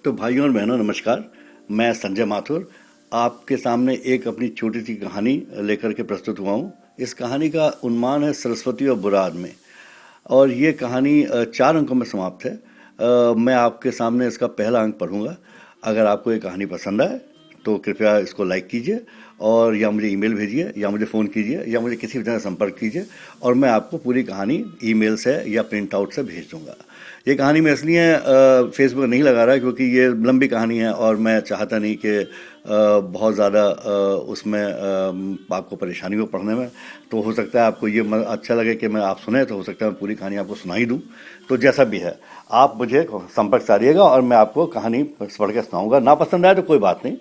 तो भाइयों और बहनों नमस्कार। मैं संजय माथुर आपके सामने एक अपनी छोटी सी कहानी लेकर के प्रस्तुत हुआ हूँ। इस कहानी का उन्माद है सरस्वती और बुरा आदमी, और ये कहानी 4 अंकों में समाप्त है। मैं आपके सामने इसका पहला अंक पढ़ूंगा। अगर आपको ये कहानी पसंद आए तो कृपया इसको लाइक कीजिए, और या मुझे ईमेल भेजिए, या मुझे फ़ोन कीजिए, या मुझे किसी भी तरह संपर्क कीजिए, और मैं आपको पूरी कहानी ईमेल से या प्रिंट आउट से भेज दूंगा। ये कहानी मैं इसलिए फेसबुक नहीं लगा रहा क्योंकि ये लंबी कहानी है और मैं चाहता नहीं कि बहुत ज़्यादा उसमें आपको परेशानी हो पढ़ने में। तो हो सकता है आपको ये अच्छा लगे कि मैं आप सुने, तो हो सकता है मैं पूरी कहानी आपको सुना ही दूँ। तो जैसा भी है आप मुझे संपर्क साधिएगा और मैं आपको कहानी पढ़ के सुनाऊँगा। ना पसंद आए तो कोई बात नहीं।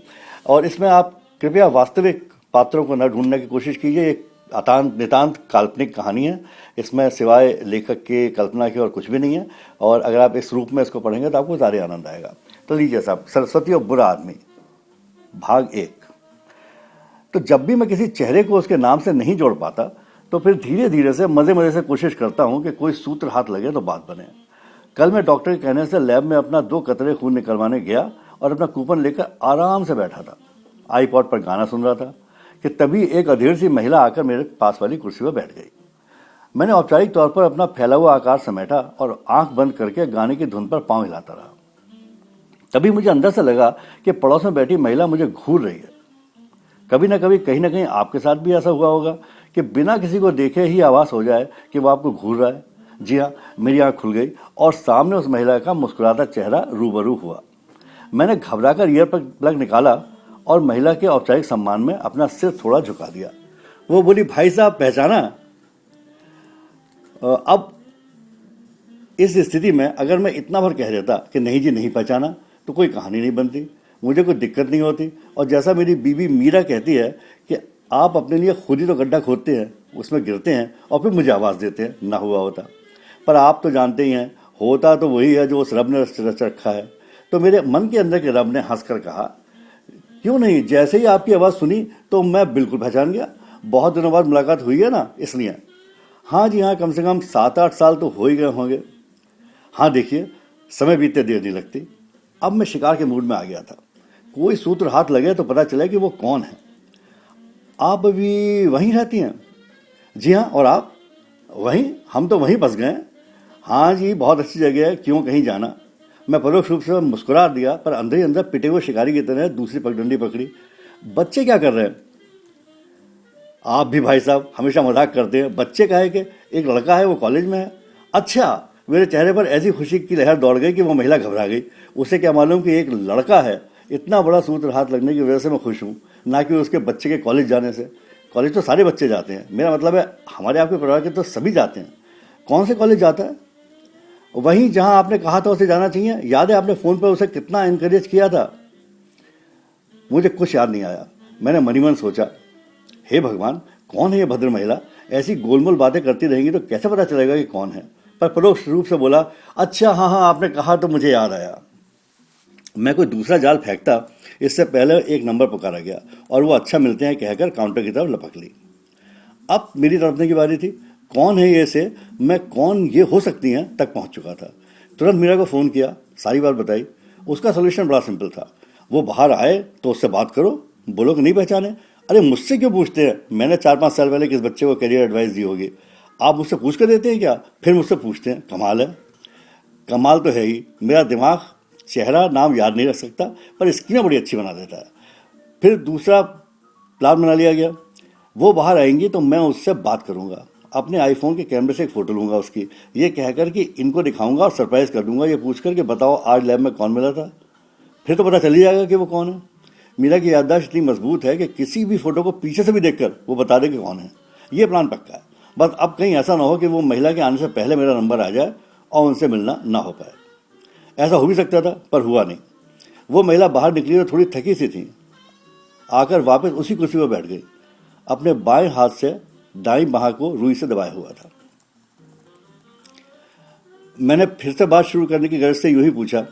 और इसमें आप कृपया वास्तविक पात्रों को न ढूंढने की कोशिश कीजिए। एक नितांत काल्पनिक कहानी है। इसमें सिवाय लेखक के कल्पना के और कुछ भी नहीं है, और अगर आप इस रूप में इसको पढ़ेंगे तो आपको ज़्यादा आनंद आएगा। तो लीजिए साहब, सरस्वती और बुरा आदमी, भाग 1। तो जब भी मैं किसी चेहरे को उसके नाम से नहीं जोड़ पाता तो फिर धीरे धीरे से मज़े से कोशिश करता हूँ कि कोई सूत्र हाथ लगे तो बात बने। कल मैं डॉक्टर के कहने से लैब में अपना 2 कतरे खून निकलवाने गया और अपना कूपन लेकर आराम से बैठा था। आईपॉड पर गाना सुन रहा था कि तभी एक अधेड़ सी महिला आकर मेरे पास वाली कुर्सी पर बैठ गई। मैंने औपचारिक तौर पर अपना फैला हुआ आकार समेटा और आंख बंद करके गाने की धुन पर पांव हिलाता रहा। तभी मुझे अंदर से लगा कि पड़ोस में बैठी महिला मुझे घूर रही है। कभी ना कभी कहीं ना कहीं आपके साथ भी ऐसा हुआ होगा कि बिना किसी को देखे ही आवाज़ हो जाए कि वो आपको घूर रहा है। जी हाँ, मेरी आंख खुल गई और सामने उस महिला का मुस्कुराता चेहरा रूबरू हुआ। मैंने घबराकर ईयर प्लग निकाला और महिला के औपचारिक सम्मान में अपना सिर थोड़ा झुका दिया। वो बोली, भाई साहब पहचाना? अब इस स्थिति में अगर मैं इतना भर कह देता कि नहीं जी नहीं पहचाना, तो कोई कहानी नहीं बनती, मुझे कोई दिक्कत नहीं होती। और जैसा मेरी बीवी मीरा कहती है कि आप अपने लिए खुद ही तो गड्ढा खोदते हैं, उसमें गिरते हैं और फिर मुझे आवाज़ देते हैं, ना हुआ होता। पर आप तो जानते ही हैं, होता तो वही है जो उस रब ने रच रखा है। तो मेरे मन के अंदर के रब ने हंसकर कहा, क्यों नहीं, जैसे ही आपकी आवाज़ सुनी तो मैं बिल्कुल पहचान गया। बहुत दिनों बाद मुलाकात हुई है ना, इसलिए। हाँ जी हाँ, कम से कम 7-8 साल तो हो ही गए होंगे। हाँ देखिए, समय बीतते देर नहीं लगती। अब मैं शिकार के मूड में आ गया था। कोई सूत्र हाथ लगे तो पता चले कि वो कौन है। आप अभी वहीं रहती हैं? जी हाँ, और आप? वहीं, हम तो वहीं बस गए। हाँ जी, बहुत अच्छी जगह है, क्यों कहीं जाना। मैं परोक्ष रूप से मुस्कुरा दिया, पर अंदर ही अंदर पिटे हुए शिकारी की तरह दूसरी पगडंडी पकड़ी। बच्चे क्या कर रहे हैं? आप भी भाई साहब हमेशा मजाक करते हैं। बच्चे का है कि एक लड़का है, वो कॉलेज में है। अच्छा। मेरे चेहरे पर ऐसी खुशी की लहर दौड़ गई कि वो महिला घबरा गई। उसे क्या मालूम कि एक लड़का है। इतना बड़ा सूत्र हाथ लगने की वजह से मैं खुश हूँ, ना कि उसके बच्चे के कॉलेज जाने से। कॉलेज तो सारे बच्चे जाते हैं, मेरा मतलब है हमारे आपके परिवार के तो सभी जाते हैं। कौन से कॉलेज जाता है? वहीं जहां आपने कहा था उसे जाना चाहिए। याद है आपने फ़ोन पर उसे कितना इनकरेज किया था? मुझे कुछ याद नहीं आया। मैंने मनी मन सोचा, हे भगवान, कौन है ये भद्र महिला? ऐसी गोलमोल बातें करती रहेंगी तो कैसे पता चलेगा कि कौन है। पर परोक्ष रूप से बोला, अच्छा हाँ हाँ, आपने कहा तो मुझे याद आया। मैं कोई दूसरा जाल फेंकता इससे पहले एक नंबर पुकारा गया और वो अच्छा मिलते हैं कहकर काउंटर की तरफ लपक ली। अब मेरी तड़पने की बारी थी। कौन है ये से मैं कौन ये हो सकती हैं तक पहुंच चुका था। तुरंत मीरा को फ़ोन किया, सारी बात बताई। उसका सोल्यूशन बड़ा सिंपल था। वो बाहर आए तो उससे बात करो, बोलो कि नहीं पहचाने। अरे मुझसे क्यों पूछते हैं? मैंने 4-5 साल पहले किस बच्चे को करियर एडवाइस दी होगी। आप मुझसे पूछ कर देते हैं क्या, फिर मुझसे पूछते हैं? कमाल है। कमाल तो है ही, मेरा दिमाग चेहरा नाम याद नहीं रख सकता, पर स्कीमें बड़ी अच्छी बना देता है। फिर दूसरा प्लान बना लिया गया। वो बाहर आएंगी तो मैं उससे बात करूंगा। अपने आईफोन के कैमरे से एक फ़ोटो लूंगा उसकी, ये कहकर कि इनको दिखाऊंगा और सरप्राइज़ कर दूंगा, ये पूछकर कि बताओ आज लैब में कौन मिला था। फिर तो पता चल ही जाएगा कि वो कौन है। मीरा की याददाश्त इतनी मजबूत है कि किसी भी फोटो को पीछे से भी देखकर वो बता दे कि कौन है। ये प्लान पक्का है। बस अब कहीं ऐसा ना हो कि वो महिला के आने से पहले मेरा नंबर आ जाए और उनसे मिलना ना हो पाए। ऐसा हो भी सकता था, पर हुआ नहीं। वो महिला बाहर निकली और थोड़ी थकी सी थी। आकर वापस उसी कुर्सी पर बैठ गई। अपने बाएं हाथ से दाईं बाह को रुई से दबाया हुआ था। मैंने फिर से बात शुरू करने की गर्ज से यूं ही पूछा,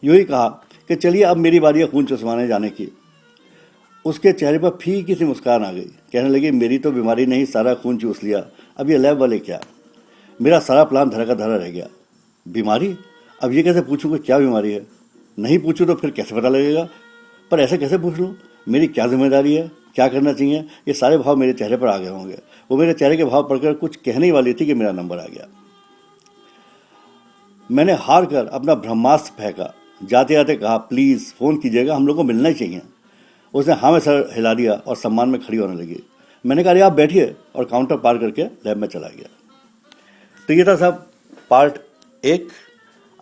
यूं ही कहा कि चलिए अब मेरी बारी है खून चुसवाने जाने की। उसके चेहरे पर फीकी सी मुस्कान आ गई। कहने लगी, मेरी तो बीमारी ने ही सारा खून चूस लिया, अब ये लैब वाले क्या। मेरा सारा प्लान धरा का धरा रह गया। बीमारी? अब ये कैसे पूछूं कि क्या बीमारी है। नहीं पूछूं तो फिर कैसे पता लगेगा? पर ऐसे कैसे पूछ लूँ? मेरी क्या जिम्मेदारी है, क्या करना चाहिए? ये सारे भाव मेरे चेहरे पर आ गए होंगे। वो मेरे चेहरे के भाव पढ़कर कुछ कहने ही वाली थी कि मेरा नंबर आ गया। मैंने हार कर अपना ब्रह्मास्त्र फेंका। जाते जाते कहा, प्लीज़ फ़ोन कीजिएगा, हम लोग को मिलना ही चाहिए। उसने हाँ में सर हिला दिया और सम्मान में खड़ी होने लगी। मैंने कहा, अरे आप बैठिए, और काउंटर पार करके लैब में चला गया। तो ये था साहब पार्ट 1।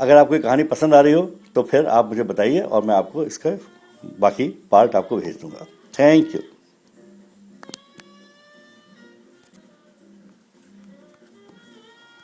अगर आपको ये कहानी पसंद आ रही हो तो फिर आप मुझे बताइए और मैं आपको इसका बाकी पार्ट आपको भेज दूंगा। Thank you.